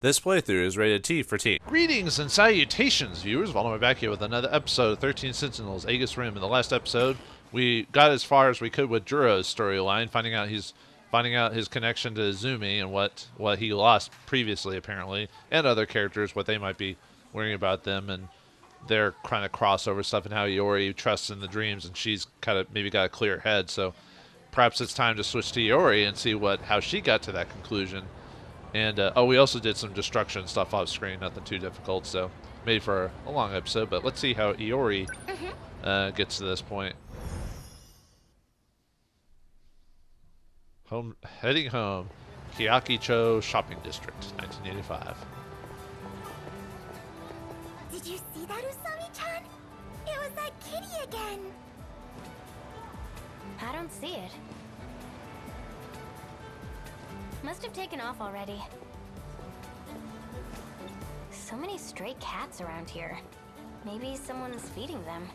This playthrough is rated T for teen. Greetings and salutations, viewers. Vauldemare back here with another episode of 13 Sentinels, Aegis Rim. In the last episode, we got as far as we could with Juro's storyline, finding out his connection to Izumi and what he lost previously, apparently, and other characters, what they might be worrying about them and their kind of crossover stuff, and how Iori trusts in the dreams, and she's kind of maybe got a clear head. So perhaps it's time to switch to Iori and see how she got to that conclusion. And, we also did some destruction stuff off screen, nothing too difficult, so made for a long episode, but let's see how Iori gets to this point. Heading home, Kyakicho Shopping District, 1985. Did you see that, Usami-chan? It was that kitty again! I don't see it. Must have taken off already. So many stray cats around here. Maybe someone's feeding them.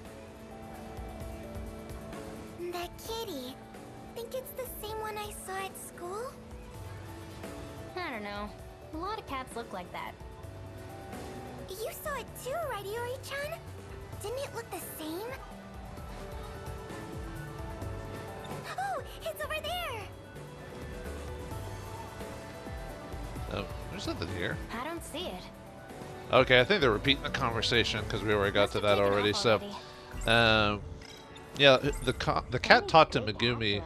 That kitty. Think it's the same one I saw at school? I don't know. A lot of cats look like that. You saw it too, right, Iori-chan? Didn't it look the same? Oh, it's over there! Oh, there's nothing here. I don't see it. Okay, I think they're repeating the conversation because we already got to that already. So, yeah, the cat talked to Megumi.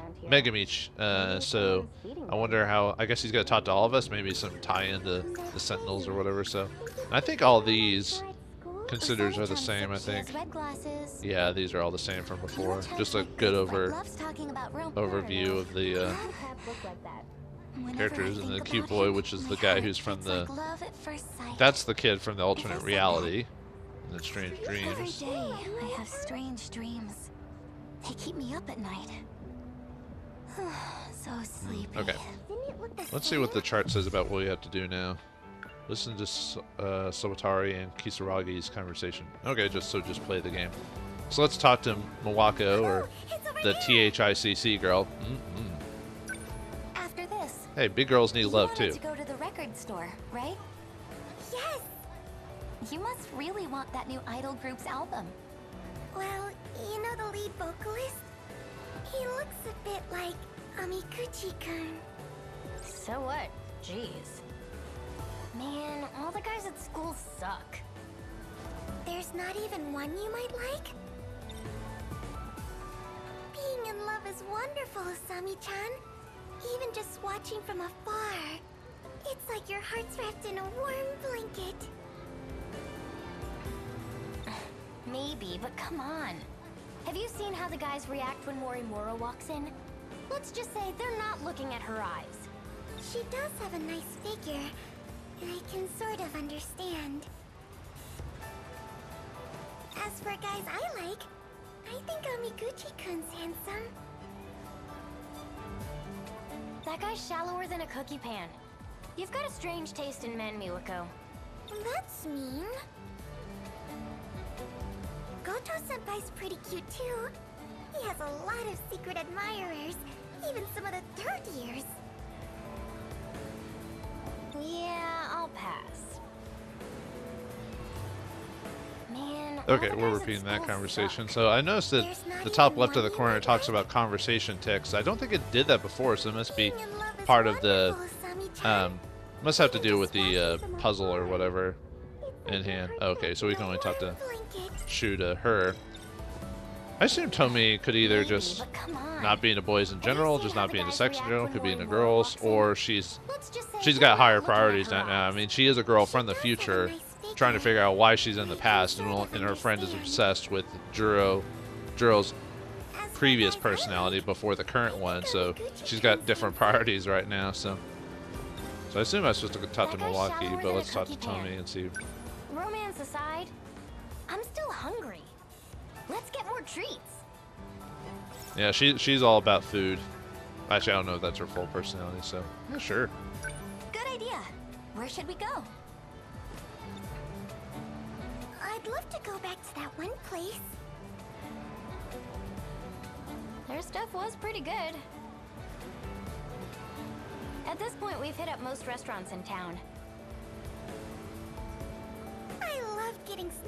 So I wonder how. I guess he's gonna talk to all of us. Maybe some tie-in to the Sentinels or whatever. So, I think all these considers are the same. I think. Yeah, these are all the same from before. Just a good overview of the characters, and the cute boy, which is the guy who's from the. That's the kid from the alternate reality. In the strange dreams. Every day I have strange dreams. They keep me up at night. So sleepy. Okay. Let's see what the chart says about what we have to do now. Listen to Sawatari and Kisaragi's conversation. Okay, just play the game. So let's talk to Mawako, or the THICC girl. After this. Hey, big girls need love too. To go to the record store, right? Yes. You must really want that new idol group's album. Well, you know the lead vocalist? He looks a bit like Amikuchi-kun. So what? Jeez. Man, all the guys at school suck. There's not even one you might like? Being in love is wonderful, Usami-chan. Even just watching from afar. It's like your heart's wrapped in a warm blanket. Maybe, but come on. Have you seen how the guys react when Morimura walks in? Let's just say they're not looking at her eyes. She does have a nice figure. I can sort of understand. As for guys I like, I think Amiguchi-kun's handsome. That guy's shallower than a cookie pan. You've got a strange taste in men, Miwako. That's mean. Goto-senpai's pretty cute too. He has a lot of secret admirers, even some of the third years. Yeah, I'll pass. Man. Okay, we're repeating that conversation. So I noticed that the top left of the corner talks about conversation text. I don't think it did that before, so it must be part of the. Must have to do with the puzzle or whatever in hand. Okay, so we can only talk to her. I assume Tomi could either just not be into boys in general, just not be into sex in general, could be into girls, or she's got higher priorities now. I mean, she is a girl from the future, trying to figure out why she's in the past, and her friend is obsessed with Juro's previous personality before the current one, so she's got different priorities right now. So I assume I'm supposed to talk to Milwaukee, but let's talk to Tomi and see. Romance aside, I'm still hungry. Let's get more treats. Yeah, she's all about food. Actually, I don't know if that's her full personality, so yeah, sure. Good idea. Where should we go? I'd love to go back to that one place. Their stuff was pretty good. At this point, we've hit up most restaurants in town.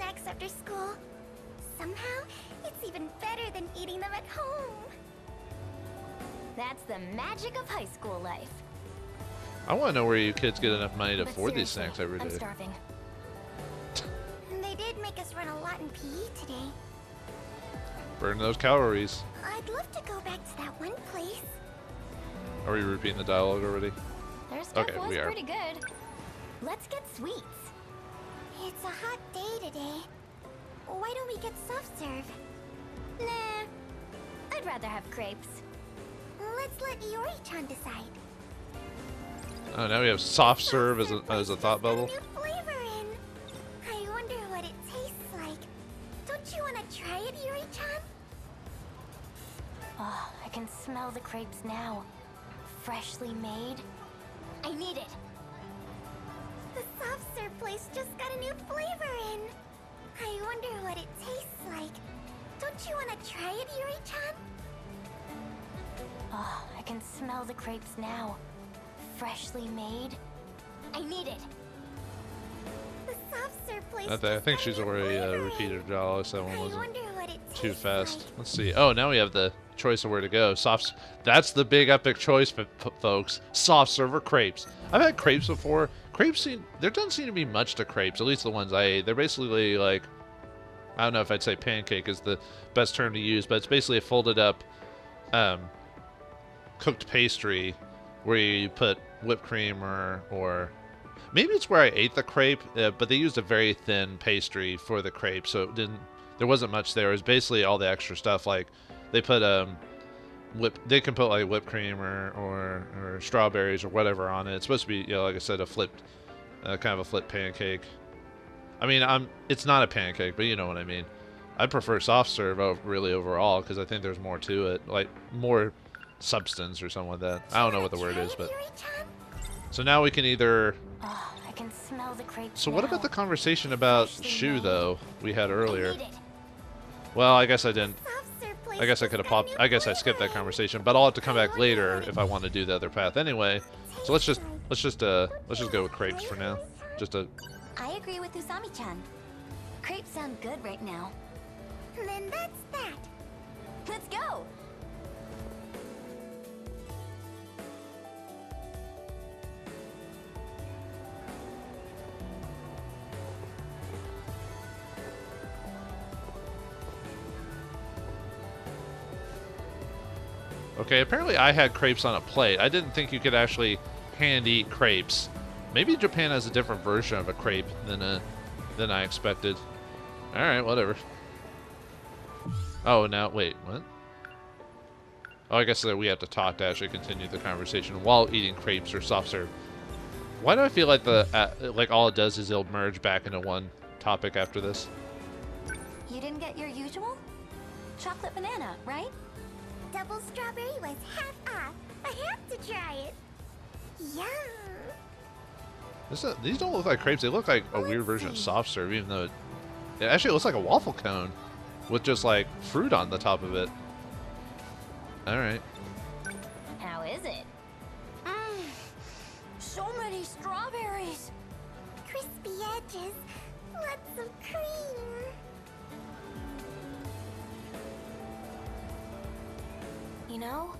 snacks after school. Somehow, it's even better than eating them at home. That's the magic of high school life. I want to know where you kids get enough money to But afford these seriously, snacks every I'm day. starving. They did make us run a lot in PE today. Burn those calories. I'd love to go back to that one place. Are we repeating the dialogue already? Their stuff Okay, was we are. pretty good. Let's get sweets. It's a hot day today. Why don't we get soft serve? Nah, I'd rather have crepes. Let's let Iori-chan decide. Oh, now we have soft serve as a thought bubble. New flavor in. I wonder what it tastes like. Don't you want to try it, Iori-chan? Oh, I can smell the crepes now. Freshly made. I need it. The soft serve place just got a new flavor in. I wonder what it tastes like. Don't you want to try it, Iori-chan? Oh, I can smell the crepes now. Freshly made. I need it. The soft serve place. I just think got she's a new already flavor in. repeated dialogue, so that one I wasn't wonder what it too tastes fast. like. Let's see. Oh, now we have the choice of where to go. That's the big epic choice, folks. Soft serve or crepes. I've had crepes before. There doesn't seem to be much to crepes, at least the ones I ate. They're basically like, I don't know if I'd say pancake is the best term to use, but it's basically a folded up cooked pastry where you put whipped cream or maybe it's where I ate the crepe, but they used a very thin pastry for the crepe, so there wasn't much there. It was basically all the extra stuff. Like they put they can put like whipped cream or strawberries or whatever on it. It's supposed to be, you know, like I said, a flipped kind of a flipped pancake. I mean, it's not a pancake, but you know what I mean. I prefer soft serve really overall because I think there's more to it, like more substance or something like that. I don't know what the word is, but so now we can either. Oh, I can smell the crepes. So what about the conversation about Shu though we had earlier? I need it. Well, I guess I didn't. Soft serve place I guess I just could have got a popped. new I guess I skipped that flavor in. conversation, but I'll have to come back later if I want to do the other path anyway. So let's just go with crepes for now. Just a. I agree with Usami-chan. Crepes sound good right now. Then that's that. Let's go. Okay, apparently I had crepes on a plate. I didn't think you could actually hand eat crepes. Maybe Japan has a different version of a crepe than I expected. All right, whatever. Oh, now wait, what? Oh, I guess that we have to talk to actually continue the conversation while eating crepes or soft serve. Why do I feel like like all it does is it'll merge back into one topic after this? You didn't get your usual? Chocolate banana, right? Double strawberry was half off. I have to try it. Yum. These don't look like crepes. They look like a weird version of soft serve, even though it actually looks like a waffle cone with just like fruit on the top of it. All right. How is it? So many strawberries. Crispy edges. Lots of cream. You know,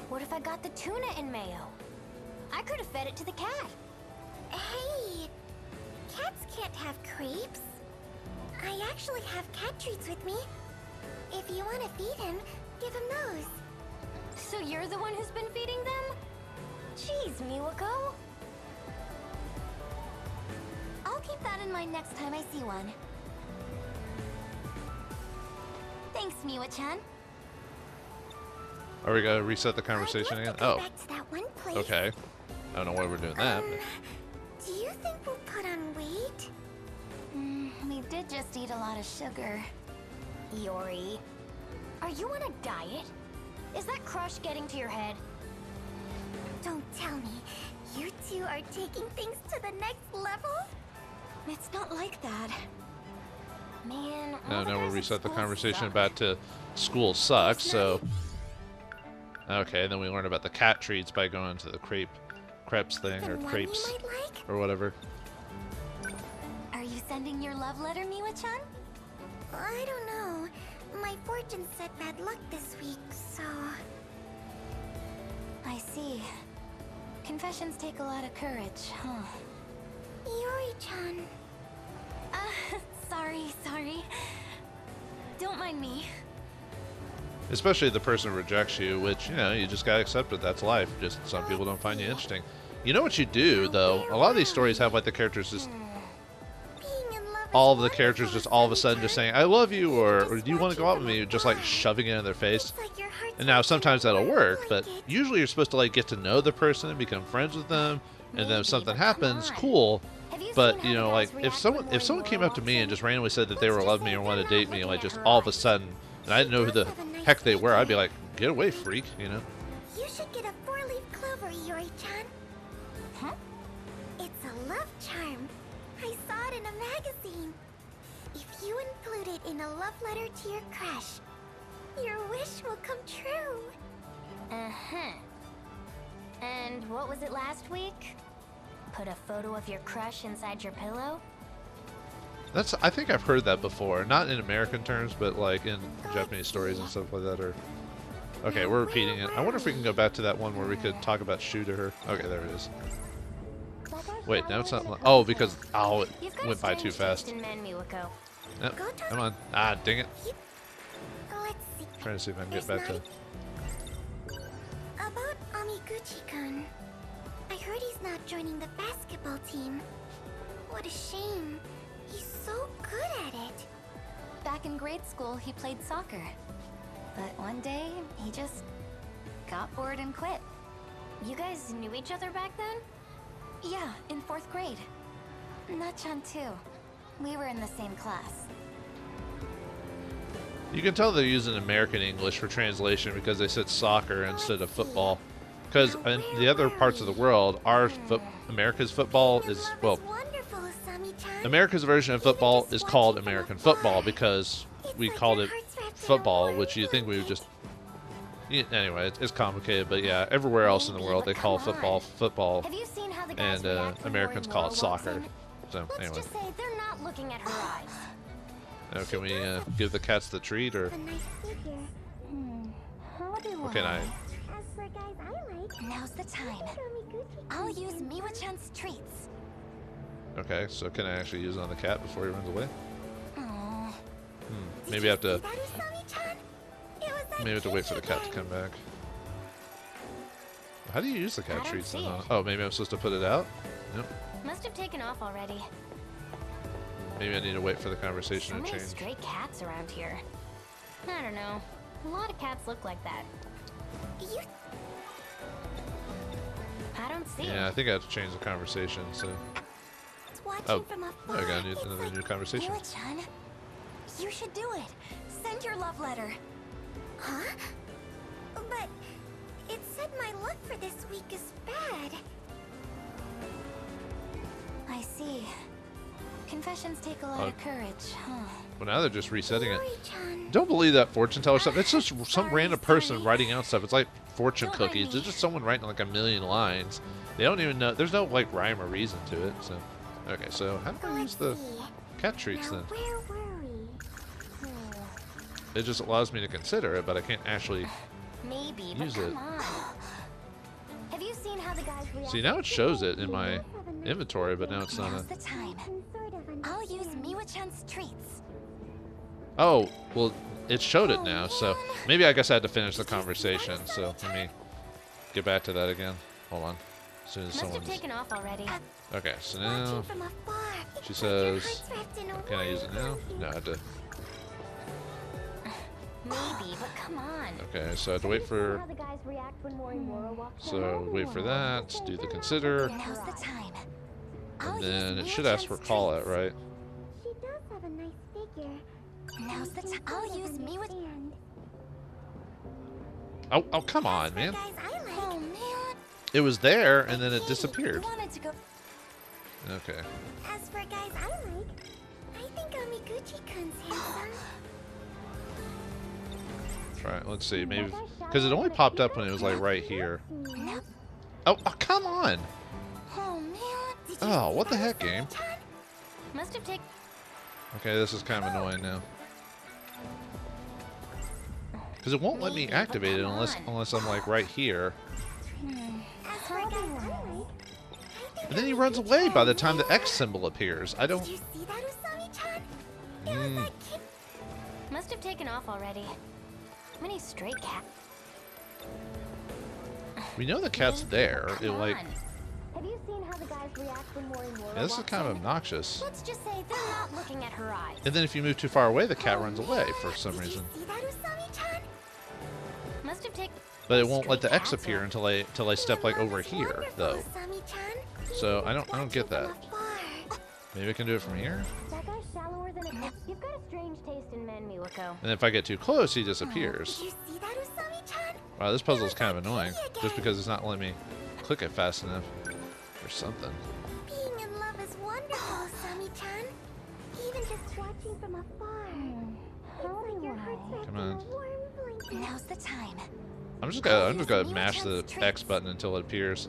what if I got the tuna in mayo? I could have fed it to the cat. Hey, cats can't have crepes. I actually have cat treats with me. If you want to feed him, give him those. So you're the one who's been feeding them? Jeez, Miwako. I'll keep that in mind next time I see one. Thanks, Miwa-chan. Are we gonna reset the conversation I'd again? love to go Oh, back to that one place. okay. I don't know why we're doing that. Do you think we'll put on weight? We did just eat a lot of sugar. Iori, are you on a diet? Is that crush getting to your head? Don't tell me. You two are taking things to the next level? It's not like that. Man, No, all the no, we'll guys at reset the school conversation suck. back to school sucks. So, okay, then we learn about the cat treats by going to the crepes thing or Then one crepes you might like? or whatever. Are you sending your love letter, Miwa-chan? I don't know. My fortune said bad luck this week, so... I see. Confessions take a lot of courage, huh? Yuri-chan. Sorry. Don't mind me. Especially the person who rejects you, which, you know, you just gotta accept it. That's life. Just some people don't find you interesting. You know what you do, though? A lot of these stories have, like, the characters just... all of the characters just all of a sudden just saying, I love you, or do you want to go out with me? Just, like, shoving it in their face. And now, sometimes that'll work, but usually you're supposed to, like, get to know the person and become friends with them, and then if something happens, cool. But, you know, like, if someone came up to me and just randomly said that they were love me or wanted to date me, like, just all of a sudden, and I didn't know who the heck they were, I'd be like, get away, freak, you know? You should get a 4-leaf clover, Yuri-chan. Huh? It's a love charm. I saw it in a magazine. If you include it in a love letter to your crush, your wish will come true. Uh-huh. And what was it last week? Put a photo of your crush inside your pillow? I think I've heard that before. Not in American terms, but like in Japanese stories and stuff like that. Or okay, we're repeating it. I wonder if we can go back to that one where we could talk about Shu to her. Okay, there it is. Wait, now it's not. Oh, because it went by too fast. Yep, come on. Ah, dang it. Trying to see if I can get back to. About Amiguchi-kun. I heard he's not joining the basketball team. What a shame. He's so good at it. Back in grade school, he played soccer. But one day, he just got bored and quit. You guys knew each other back then? Yeah, in 4th grade. Na-chan too. We were in the same class. You can tell they're using American English for translation because they said soccer instead of football. Because in the other parts of the world, America's football is, well, America's version of football is called American football because we called it football, which you think we would just... Anyway, it's complicated, but yeah, everywhere else in the world they call football, and Americans call it soccer. So, anyway. Let's just say they're not looking at her eyes. Now, can we give the cats the treat, or can I? Now's the time. I'll use Miwa-chan's treats. Okay, so can I actually use it on the cat before he runs away? Aww. Maybe I have to. Maybe I have to wait for the cat to come back. How do you use the cat treats then? Oh, maybe I'm supposed to put it out? Yep. Must have taken off already. Maybe I need to wait for the conversation to change. So many stray cats around here. I don't know. A lot of cats look like that. I don't see it. Yeah, I think I have to change the conversation, so... Oh, I got another new conversation. Miwa-chan, you should do it. Send your love letter. Huh? But it said my luck for this week is bad. I see. Confessions take a lot of courage, huh? Well, now they're just resetting it. Don't believe that fortune teller stuff. It's just some random person writing out stuff. It's like fortune cookies. It's just someone writing like a million lines. They don't even know. There's no like rhyme or reason to it. So, okay. So how do I use the cat treats then? It just allows me to consider it, but I can't actually use it. Have you seen how the guys react? See, now it shows it in my inventory, but now it's not. Now's the time. I'll use Miwa-chan's treats. Oh, well, it showed it now, so maybe I guess I had to finish the conversation. So let me get back to that again. Hold on. As soon as someone's... taken off already. Okay, so now she says, can I use it now? No, I have to. Maybe, but come on. Okay, so I have to wait for. So wait for that. Do the consider. Now's the time. And then it should ask for call out, right? She does have a nice figure. Now's the time. I'll use Miwa. Oh, come on, man. Oh, man. It was there, and then it disappeared. Okay. As for guys I like, I think Amiguchi-kun's handsome. Try it. Let's see. Maybe because it only popped up when it was like right here. Oh, come on. Oh man. Oh, what the heck, game? Must have taken. Okay, this is kind of annoying now. Because it won't let me activate it unless I'm like right here. And then he runs away by the time the X symbol appears. I don't... Did you see that, Usami-chan? There was that kid. Must have taken off already. Many stray cats. We know the cat's there. It like... Have you seen how the guys react when Morimura Yeah, this is walks kind of in? obnoxious. Let's just say they're not looking at her eyes. And then if you move too far away, the cat runs away for some Did reason. you see that, Usami-chan? Must have taken. But it won't let the Stray X cats appear are- until I step like over here, though. Usami-chan. So I don't get that. Watching from afar. Maybe I can do it from here. That guy's shallower than it. You've got a strange taste in men, Miwako. And if I get too close, he disappears. Did you see that, Usami-chan? Wow, this puzzle is kind of annoying. Just because it's not letting me click it fast enough. Or something. Being in love is wonderful, Usami-chan. Even just watching from afar. It's like your heart's wrapped Come in on. a warm blanket. Now's the time. I'm just gonna mash the X button until it appears.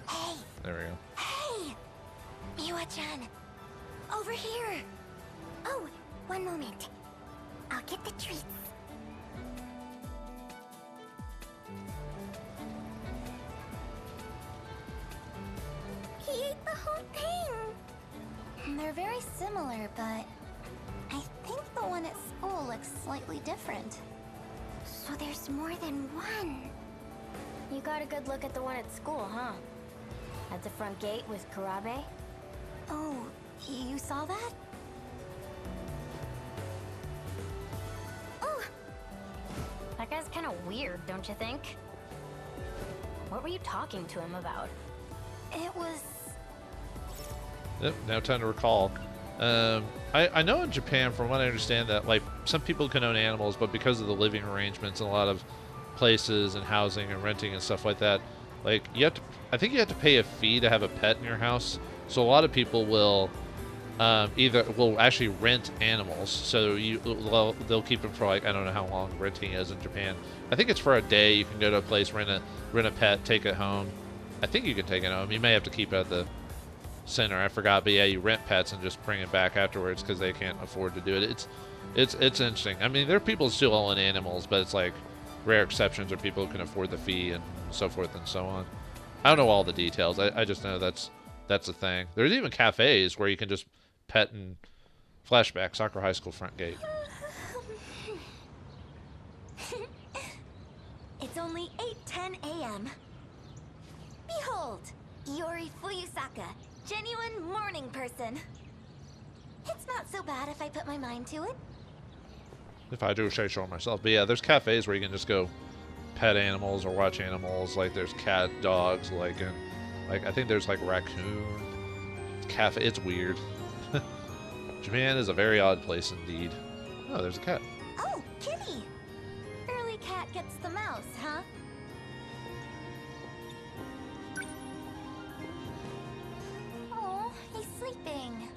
Hey, There we go. hey! Miwa-chan, over here. Oh, one moment. I'll get the treats. He ate the whole thing. They're very similar, but I think the one at school looks slightly different. So there's more than one. You got a good look at the one at school, huh? At the front gate with Karabe? Oh, you saw that? Oh, That guy's kind of weird, don't you think? What were you talking to him about? it was... Yep, now time to recall. I know in Japan, from what I understand, that like some people can own animals, but because of the living arrangements in a lot of places and housing and renting and stuff like that, like I think you have to pay a fee to have a pet in your house. So a lot of people will either will actually rent animals. So they'll keep them for like, I don't know how long renting is in Japan. I think it's for a day. You can go to a place, rent a pet, take it home. I think you can take it home. You may have to keep it at the center. I forgot, but yeah, you rent pets and just bring it back afterwards because they can't afford to do it. It's interesting. I mean, there are people still own animals, but it's like rare exceptions are people who can afford the fee and so forth and so on. I don't know all the details. I just know that's a thing. There's even cafes where you can just pet and flashback Sakura High School front gate. It's only 8:10 a.m. Behold, Iori Fuyusaka, genuine morning person. It's not so bad if I put my mind to it. If I do say so myself. But yeah, there's cafes where you can just go pet animals or watch animals. Like there's cat, dogs, like I think there's like raccoon. Cafe. It's weird. Japan is a very odd place indeed. Oh, there's a cat. Oh, kitty! Early cat gets the mouse, huh? Oh, he's sleeping.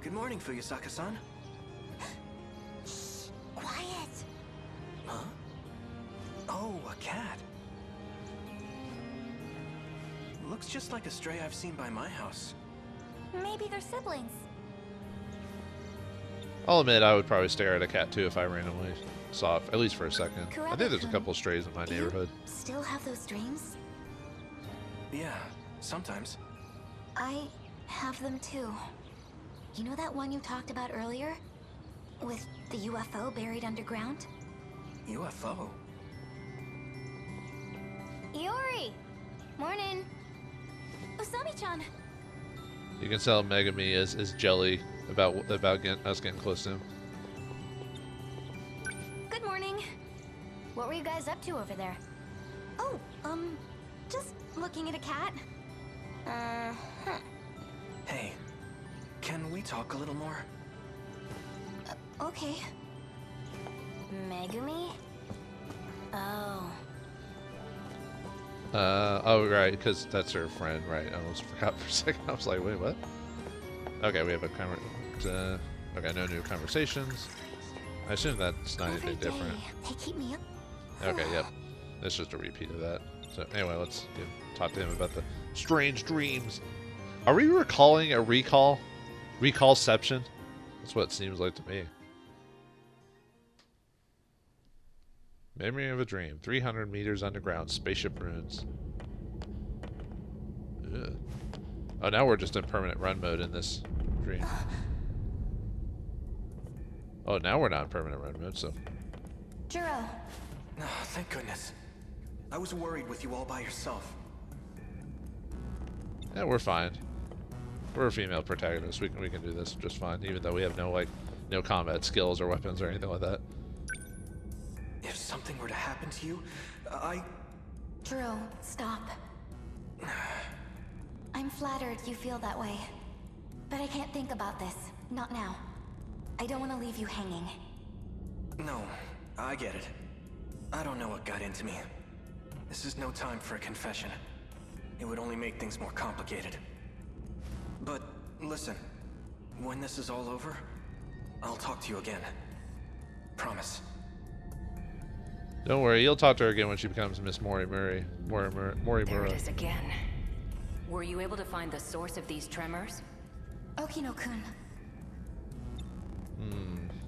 Good morning, Fuyusaka-san. Shh, quiet. Huh? Oh, a cat. Looks just like a stray I've seen by my house. Maybe they're siblings. I'll admit I would probably stare at a cat too if I randomly saw it, at least for a second. I think there's a couple strays in my Do you neighborhood. still have those dreams? Yeah, sometimes. I have them too. You know that one you talked about earlier? With the UFO buried underground? UFO? Iori! Morning! Usami-chan! You can tell Megami is jelly about us getting close to him. Good morning. What were you guys up to over there? Oh, just looking at a cat. Hey, can we talk a little more? Okay. Megumi? Oh. Oh right, because that's her friend, right? I almost forgot for a second. I was like, wait, what? Okay, we have a okay, no new conversations. I assume that's not Every anything day, different. they keep me up. Okay, yep. It's just a repeat of that. So anyway, let's talk to him about the strange dreams. Are we recalling a recall? Recallception? That's what it seems like to me. Memory of a dream. 300 meters underground. Spaceship ruins. Ugh. Oh, now we're just in permanent run mode in this dream. Oh, now we're not in permanent run mode, so... Juro. Oh, thank goodness. I was worried with you all by yourself. Yeah, we're fine. We're a female protagonist. We can do this just fine, even though we have no combat skills or weapons or anything like that. If something were to happen to you, Juro, stop. I'm flattered you feel that way. But I can't think about this. Not now. I don't want to leave you hanging. No, I get it. I don't know what got into me. This is no time for a confession. It would only make things more complicated. But listen, when this is all over, I'll talk to you again. Promise. Don't worry, you'll talk to her again when she becomes Miss Morimura. There it is again. Were you able to find the source of these tremors? Okino-kun.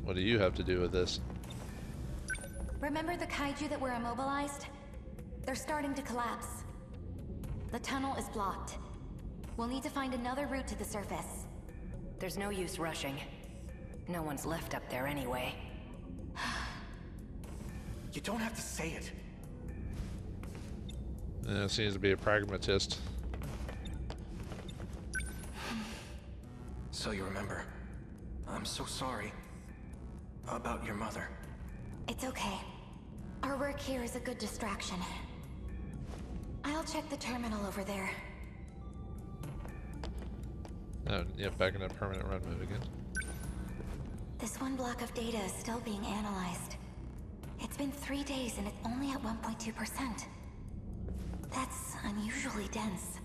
What do you have to do with this? Remember the Kaiju that were immobilized? They're starting to collapse. The tunnel is blocked. We'll need to find another route to the surface. There's no use rushing. No one's left up there anyway. You don't have to say it. Yeah, seems to be a pragmatist. So you remember. I'm so sorry. About your mother. It's okay. Our work here is a good distraction. I'll check the terminal over there. Oh, yeah, back in that permanent run mode again. This one block of data is still being analyzed. It's been 3 days and it's only at 1.2%. That's unusually dense.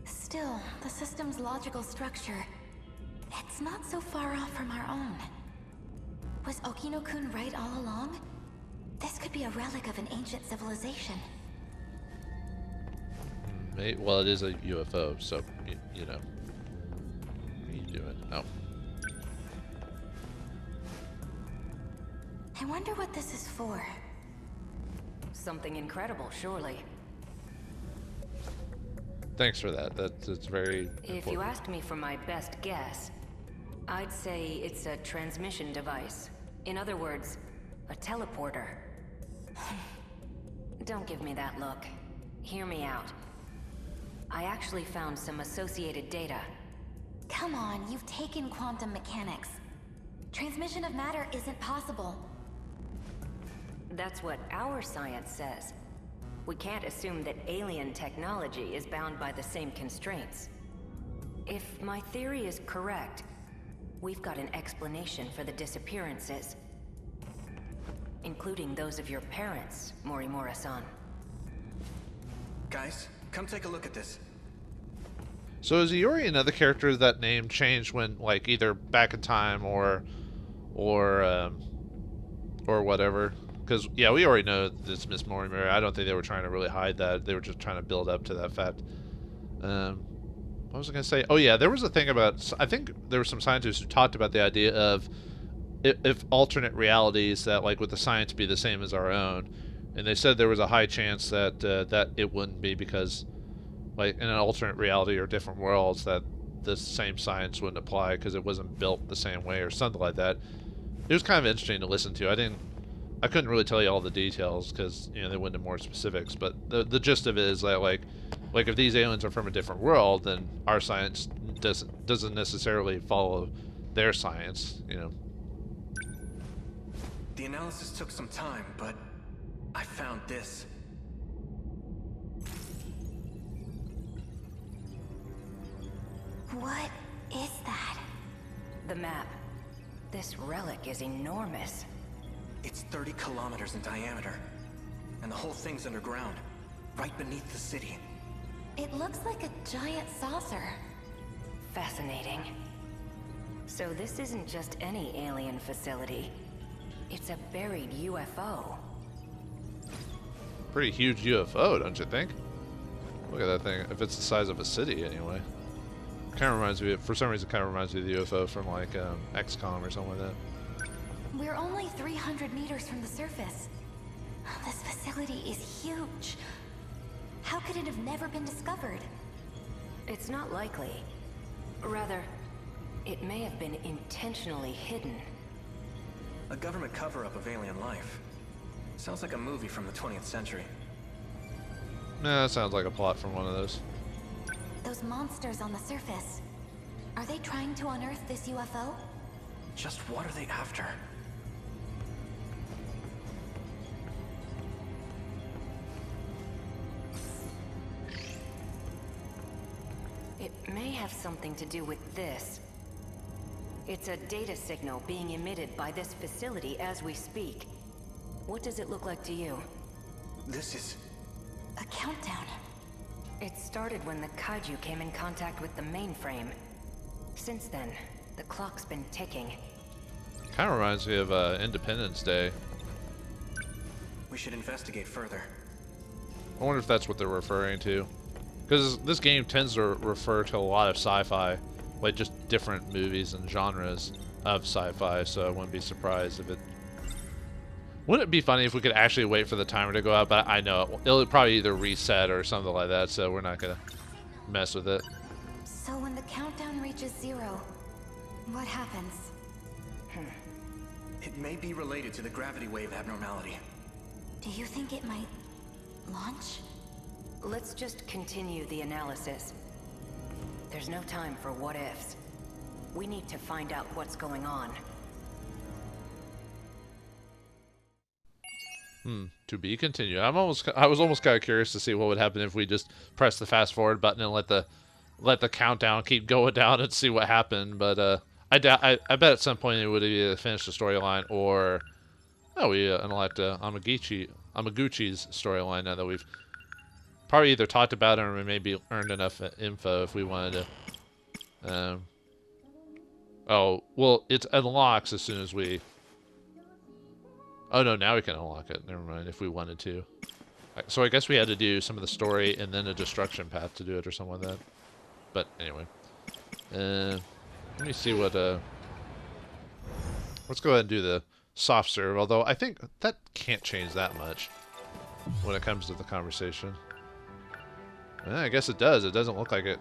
Still, the system's logical structure, it's not so far off from our own. Was Okino-kun right all along? This could be a relic of an ancient civilization. Well, it is a UFO, so, you know. What are you doing? Oh. I wonder what this is for. Something incredible, surely. Thanks for that. That's very If important. you asked me for my best guess, I'd say it's a transmission device. In other words, a teleporter. Don't give me that look. Hear me out. I actually found some associated data. Come on, you've taken quantum mechanics. Transmission of matter isn't possible. That's what our science says. We can't assume that alien technology is bound by the same constraints. If my theory is correct, we've got an explanation for the disappearances. Including those of your parents, Morimura-san. Guys, come take a look at this. So is Iori another character that name changed when, like, either back in time or whatever? Because, yeah, we already know this Miss Morimura. I don't think they were trying to really hide that. They were just trying to build up to that fact. What was I going to say? Oh, yeah, there was a thing about... I think there were some scientists who talked about the idea of if alternate realities that, like, would the science be the same as our own? And they said there was a high chance that that it wouldn't be because, like, in an alternate reality or different worlds, that the same science wouldn't apply because it wasn't built the same way or something like that. It was kind of interesting to listen to. I couldn't really tell you all the details because, you know, they went into more specifics, but the gist of it is that, like if these aliens are from a different world, then our science doesn't necessarily follow their science, you know. The analysis took some time, but I found this. What is that? The map. This relic is enormous. It's 30 kilometers in diameter, and the whole thing's underground, right beneath the city. It looks like a giant saucer. Fascinating. So this isn't just any alien facility. It's a buried UFO. Pretty huge UFO, don't you think? Look at that thing. If it's the size of a city, anyway. Kind of reminds me of, for some reason, kind of reminds me of the UFO from like XCOM or something like that. We're only 300 meters from the surface. This facility is huge. How could it have never been discovered? It's not likely. Rather, it may have been intentionally hidden. A government cover-up of alien life. Sounds like a movie from the 20th century. Nah, that sounds like a plot from one of those. Those monsters on the surface. Are they trying to unearth this UFO? Just what are they after? It may have something to do with this. It's a data signal being emitted by this facility as we speak. What does it look like to you? This is... A countdown. It started when the Kaiju came in contact with the mainframe. Since then, the clock's been ticking. Kind of reminds me of Independence Day. We should investigate further. I wonder if that's what they're referring to. Because this game tends to refer to a lot of sci-fi, like just different movies and genres of sci-fi, so I wouldn't be surprised if it... Wouldn't it be funny if we could actually wait for the timer to go out? But I know it'll probably either reset or something like that, so we're not going to mess with it. So when the countdown reaches 0, what happens? It may be related to the gravity wave abnormality. Do you think it might launch? Let's just continue the analysis. There's no time for what-ifs. We need to find out what's going on. To be continued. I was almost kind of curious to see what would happen if we just press the fast forward button and let the countdown keep going down and see what happened. But I bet at some point it would either finish the storyline or we unlocked Amaguchi's storyline now that we've probably either talked about it or maybe earned enough info if we wanted to. Oh well, it unlocks as soon as we. Oh no, now we can unlock it. Never mind, if we wanted to. So I guess we had to do some of the story and then a destruction path to do it or something like that. But anyway. Let me see what, let's go ahead and do the soft serve, although I think that can't change that much when it comes to the conversation. I guess it does. It doesn't look like it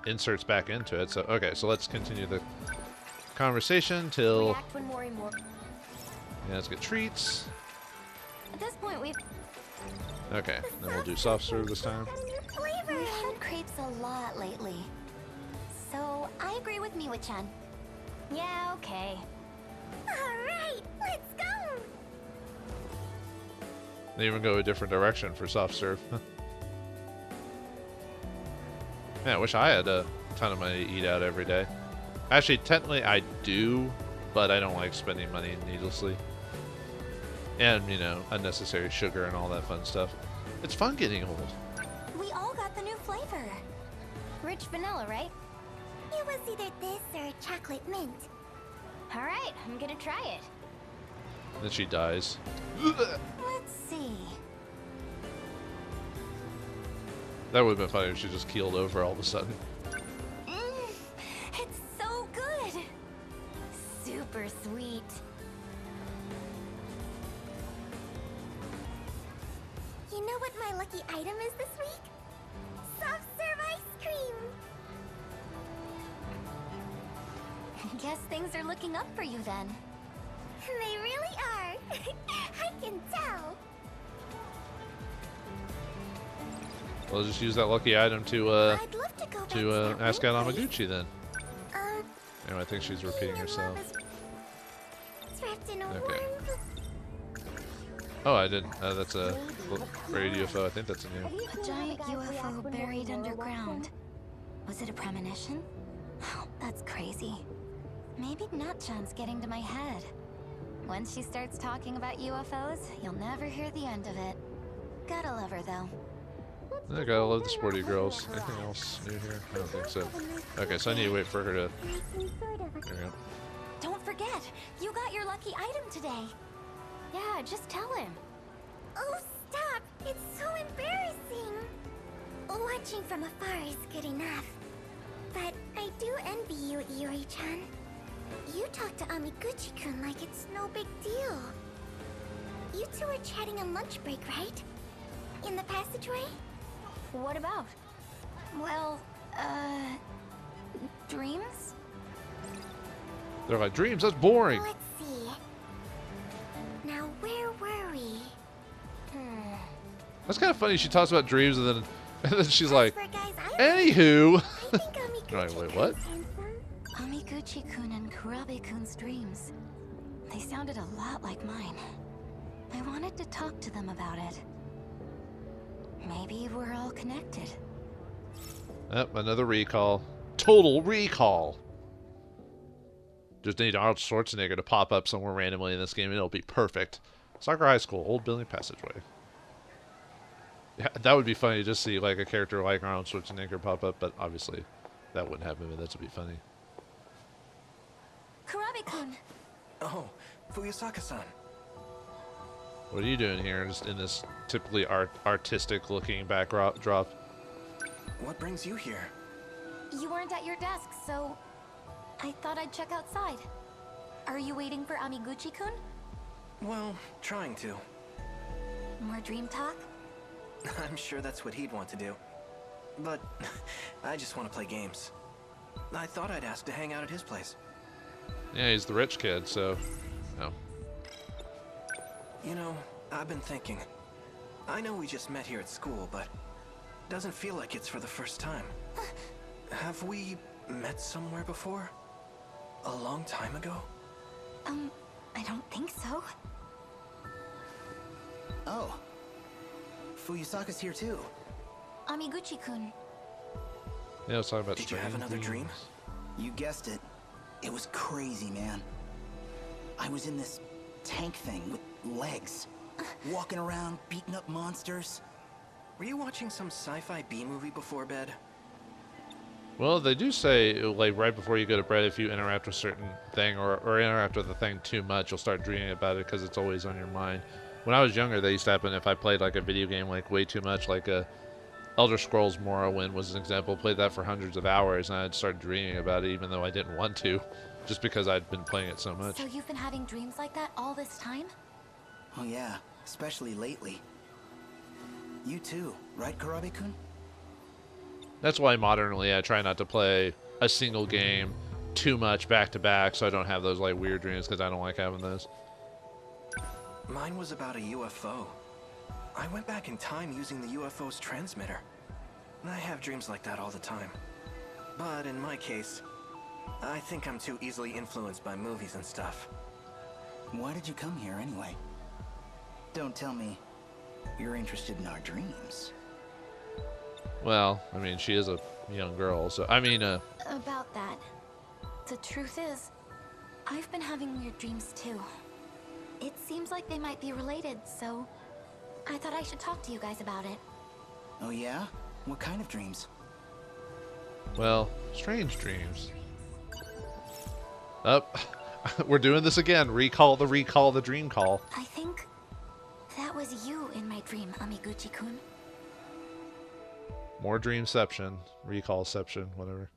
inserts back into it. So, okay, so let's continue the conversation till... Yeah, let's get treats. At this point, we've... Okay, then we'll do soft serve this time. We've had crepes a lot lately. So, I agree with Miwa-chan. Yeah, okay. Alright, let's go! They even go a different direction for soft serve. Man, I wish I had a ton of money to eat out every day. Actually, technically I do, but I don't like spending money needlessly. And, you know, unnecessary sugar and all that fun stuff. It's fun getting old. We all got the new flavor. Rich vanilla, right? It was either this or chocolate mint. Alright, I'm gonna try it. And then she dies. Let's see. That would have been funny if she just keeled over all of a sudden. It's so good. Super sweet. You know what my lucky item is this week? Soft serve ice cream. Guess things are looking up for you then. They really are. I can tell. We'll just use that lucky item to I'd love to go back to that ask out one place. Amaguchi then. Anyway, I think she's repeating herself. It's wrapped in a Okay. warm... Oh, I didn't. That's a radio UFO. I think that's a new. A giant UFO buried underground. Was it a premonition? Oh, that's crazy. Maybe Nat-chan's getting to my head. Once she starts talking about UFOs, you'll never hear the end of it. Gotta love her, though. I gotta love the sporty girls. Anything else new here? I don't think so. Okay, so I need to wait for her to... There we go. Don't forget, you got your lucky item today. Yeah, just tell him. Oh, stop! It's so embarrassing! Watching from afar is good enough. But I Yuri-chan. You talk to Amiguchi-kun like it's no big deal. You two were chatting on lunch break, right? In the passageway? What about? Well, dreams? They're like, dreams, that's boring. Let's see. Now, where were we? That's kind of funny. She talks about dreams and then she's like, For guys, anywho. I think Amiguchi-kun's Right, wait, what? handsome. Amiguchi-kun and Kurabe-kun's dreams. They sounded a lot like mine. I wanted to talk to them about it. Maybe we're all connected. Yep, another recall. Total recall. Just need Arnold Schwarzenegger to pop up somewhere randomly in this game and it'll be perfect. Soccer High School, old building passageway. Yeah, that would be funny to just see like a character like Arnold Schwarzenegger pop up, but obviously that wouldn't happen, but that would be funny. Kurabe-kun! Oh, Fuyusaka-san. What are you doing here? Just in this typically artistic looking backdrop? What brings you here? You weren't at your desk, so I thought I'd check outside. Are you waiting for Amiguchi-kun? Well, trying to. More dream talk? I'm sure that's what he'd want to do. But I just want to play games. I thought I'd ask to hang out at his place. Yeah, he's the rich kid, so no. You know, I've been thinking. I know we just met here at school, but doesn't feel like it's for the first time. Have we met somewhere before? A long time ago? I don't think so. Oh. Fuyusaka's here too. Amiguchi-kun. Yeah, let's talk about Did you have another dream? You guessed it. It was crazy, man. I was in this tank thing with legs. Walking around, beating up monsters. Were you watching some sci-fi B-movie before bed? Well, they do say, like, right before you go to bed, if you interact with a certain thing or interact with the thing too much, you'll start dreaming about it because it's always on your mind. When I was younger, that used to happen if I played, like, a video game, like, way too much, like, Elder Scrolls Morrowind was an example. Played that for hundreds of hours, and I'd start dreaming about it, even though I didn't want to, just because I'd been playing it so much. So you've been having dreams like that all this time? Oh yeah, especially lately. You too, right, Kurabe-kun? That's why modernly I try not to play a single game too much back to back, so I don't have those like weird dreams, because I don't like having those. Mine was about a UFO. I went back in time using the UFO's transmitter. I have dreams like that all the time. But in my case, I think I'm too easily influenced by movies and stuff. Why did you come here anyway? Don't tell me you're interested in our dreams. Well, I mean, she is a young girl, so I mean, About that. The truth is, I've been having weird dreams too. It seems like they might be related, so I thought I should talk to you guys about it. Oh yeah? What kind of dreams? well, strange dreams. Up, we're doing this again. Recall the dream call. I think that was you in my dream, Amiguchi-kun. More dreamception, recallception, whatever.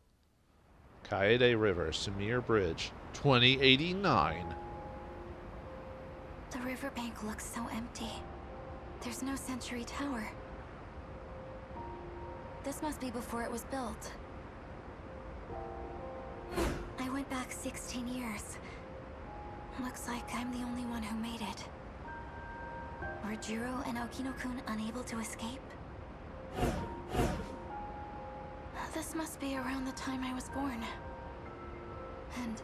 Kaede River, Sumir Bridge, 2089. The riverbank looks so empty. There's no Century Tower. This must be before it was built. I went back 16 years. Looks like I'm the only one who made it. Were Jiro and Okino-kun unable to escape? This must be around the time I was born. And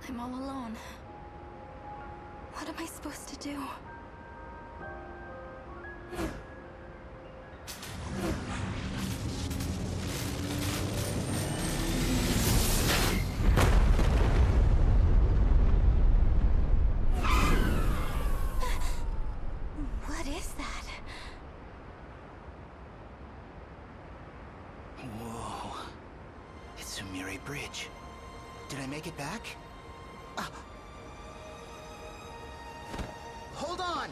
I'm all alone. What am I supposed to do? What is that? Whoa. It's Sumire Bridge. Did I make it back? Ah. Hold on!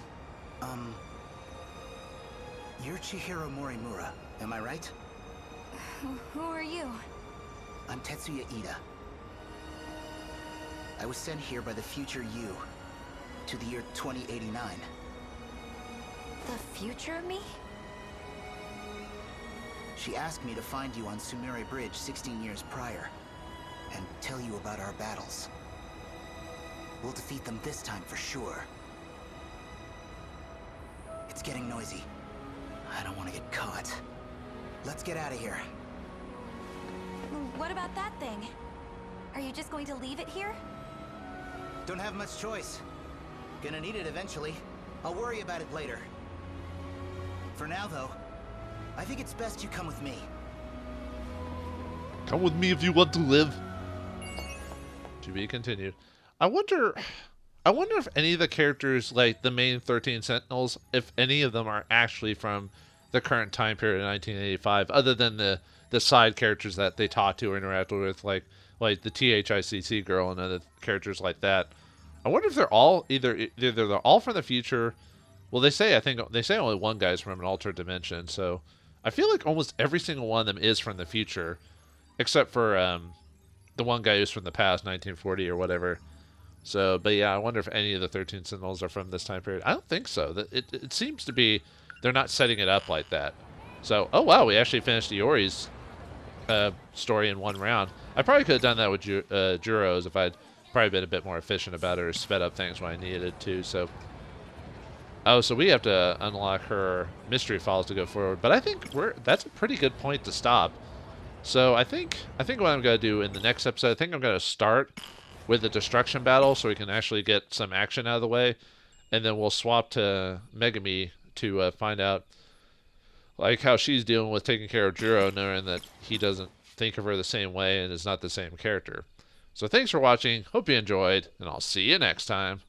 You're Chihiro Morimura, am I right? Who are you? I'm Tetsuya Ida. I was sent here by the future you to the year 2089. The future me? She asked me to find you on Sumire Bridge 16 years prior and tell you about our battles. We'll defeat them this time for sure. It's getting noisy. I don't want to get caught. Let's get out of here. What about that thing? Are you just going to leave it here? Don't have much choice. Gonna need it eventually. I'll worry about it later. For now, though, I think it's best you come with me. Come with me if you want to live. To be continued. I wonder if any of the characters, like the main 13 Sentinels, if any of them are actually from the current time period in 1985, other than the side characters that they talk to or interact with, like the THICC girl and other characters like that. I wonder if they're all either they're all from the future. Well, they say only one guy's from an alternate dimension, so I feel like almost every single one of them is from the future, except for the one guy who's from the past, 1940 or whatever. So, but yeah, I wonder if any of the 13 Sentinels are from this time period. I don't think so. It seems to be they're not setting it up like that. So, oh wow, we actually finished Iori's story in one round. I probably could have done that with Juro's if I'd probably been a bit more efficient about it or sped up things when I needed to. So, oh, so we have to unlock her mystery files to go forward. But I think that's a pretty good point to stop. So I think what I'm going to do in the next episode, I think I'm going to start with the destruction battle so we can actually get some action out of the way, and then we'll swap to Megami to find out like how she's dealing with taking care of Juro, knowing that he doesn't think of her the same way and is not the same character. So thanks for watching, hope you enjoyed, and I'll see you next time.